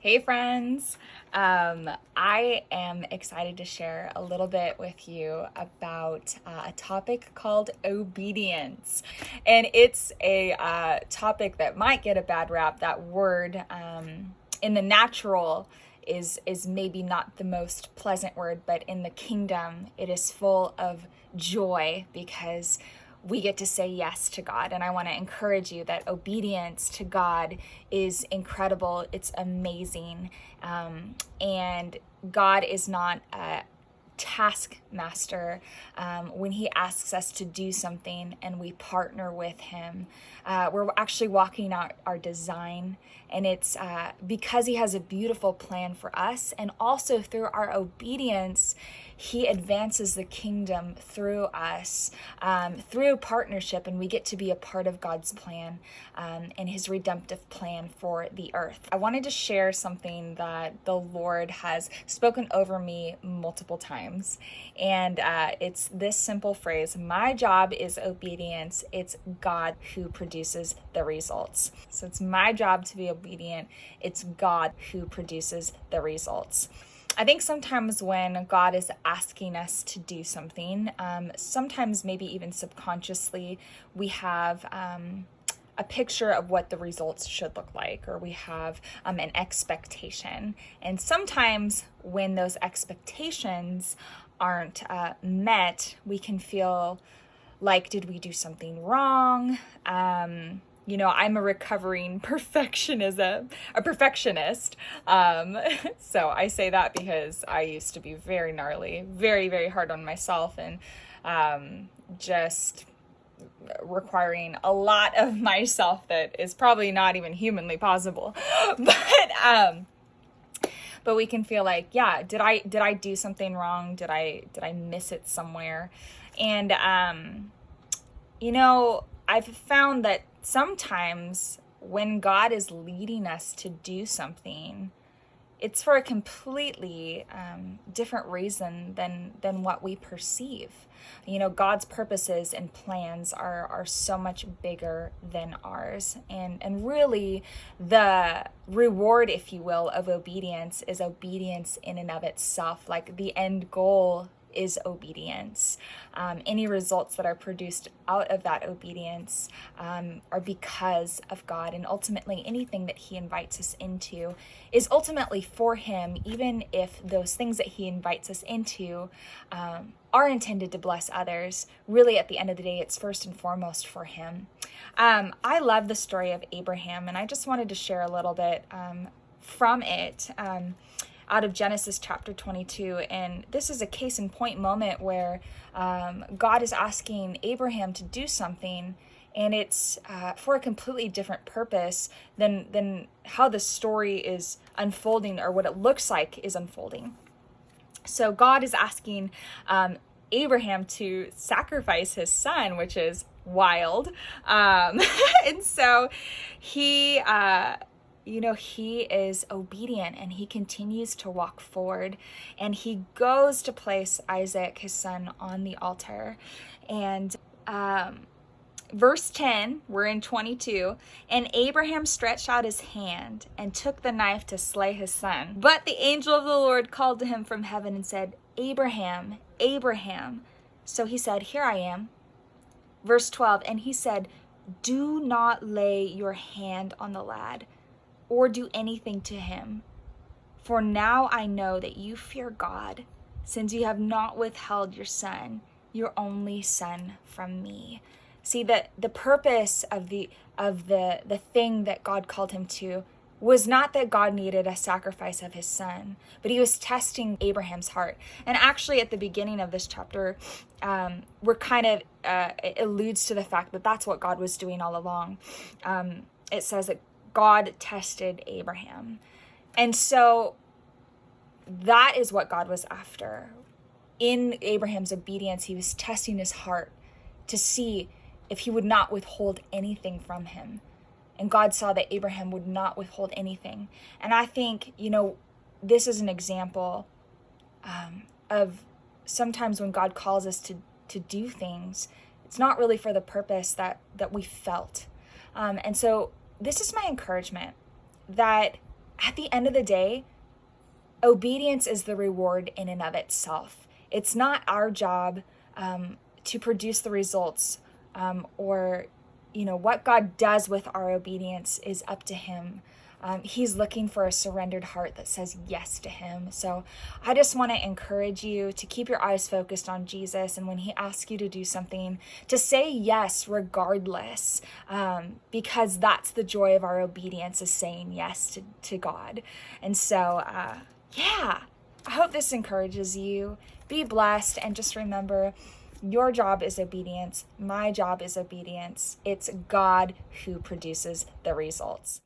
Hey friends, I am excited to share a little bit with you about a topic called obedience. And it's a topic that might get a bad rap. That word in the natural is maybe not the most pleasant word, but in the kingdom it is full of joy because we get to say yes to God. And I want to encourage you that obedience to God is incredible. It's amazing. And God is not a taskmaster. When he asks us to do something and we partner with him, we're actually walking out our design. And it's because he has a beautiful plan for us. And also through our obedience, he advances the kingdom through us, through partnership, and we get to be a part of God's plan and his redemptive plan for the earth. I wanted to share something that the Lord has spoken over me multiple times, and it's this simple phrase: my job is obedience, it's God who produces the results. So it's my job to be obedient, it's God who produces the results. I think sometimes when God is asking us to do something, sometimes maybe even subconsciously, we have a picture of what the results should look like, or we have an expectation. And sometimes when those expectations aren't met, we can feel like, did we do something wrong? I'm a recovering a perfectionist. So I say that because I used to be very gnarly, very, very hard on myself, and just requiring a lot of myself that is probably not even humanly possible. But we can feel like, yeah, did I do something wrong? Did I miss it somewhere? And I've found that sometimes when God is leading us to do something, it's for a completely different reason than what we perceive. God's purposes and plans are so much bigger than ours. And really, the reward, if you will, of obedience is obedience in and of itself. Like, the end goal is obedience. Any results that are produced out of that obedience are because of God, and ultimately anything that he invites us into is ultimately for him, even if those things that he invites us into are intended to bless others. Really, at the end of the day, it's first and foremost for him. I love the story of Abraham, and I just wanted to share a little bit from it. Out of Genesis chapter 22. And this is a case in point moment where God is asking Abraham to do something, and it's for a completely different purpose than how the story is unfolding, or what it looks like is unfolding. So God is asking Abraham to sacrifice his son, which is wild. And so he is obedient, and he continues to walk forward, and he goes to place Isaac, his son, on the altar. And verse 10, we're in 22, and Abraham stretched out his hand and took the knife to slay his son. But the angel of the Lord called to him from heaven and said, Abraham, Abraham. So he said, Here I am. Verse 12, and he said, Do not lay your hand on the lad, or do anything to him. For now I know that you fear God, since you have not withheld your son, your only son, from me. See, that the purpose of the thing that God called him to was not that God needed a sacrifice of his son, but he was testing Abraham's heart. And actually, at the beginning of this chapter, we're kind of it alludes to the fact that that's what God was doing all along. It says that God tested Abraham. And so that is what God was after. In Abraham's obedience, he was testing his heart to see if he would not withhold anything from him. And God saw that Abraham would not withhold anything. And I think, this is an example of sometimes when God calls us to do things, it's not really for the purpose that we felt. And so this is my encouragement, that at the end of the day, obedience is the reward in and of itself. It's not our job to produce the results, or what God does with our obedience is up to him. He's looking for a surrendered heart that says yes to him. So I just want to encourage you to keep your eyes focused on Jesus, and when he asks you to do something, to say yes regardless, because that's the joy of our obedience, is saying yes to God. And so yeah, I hope this encourages you. Be blessed, and just remember, your job is obedience. My job is obedience. It's God who produces the results.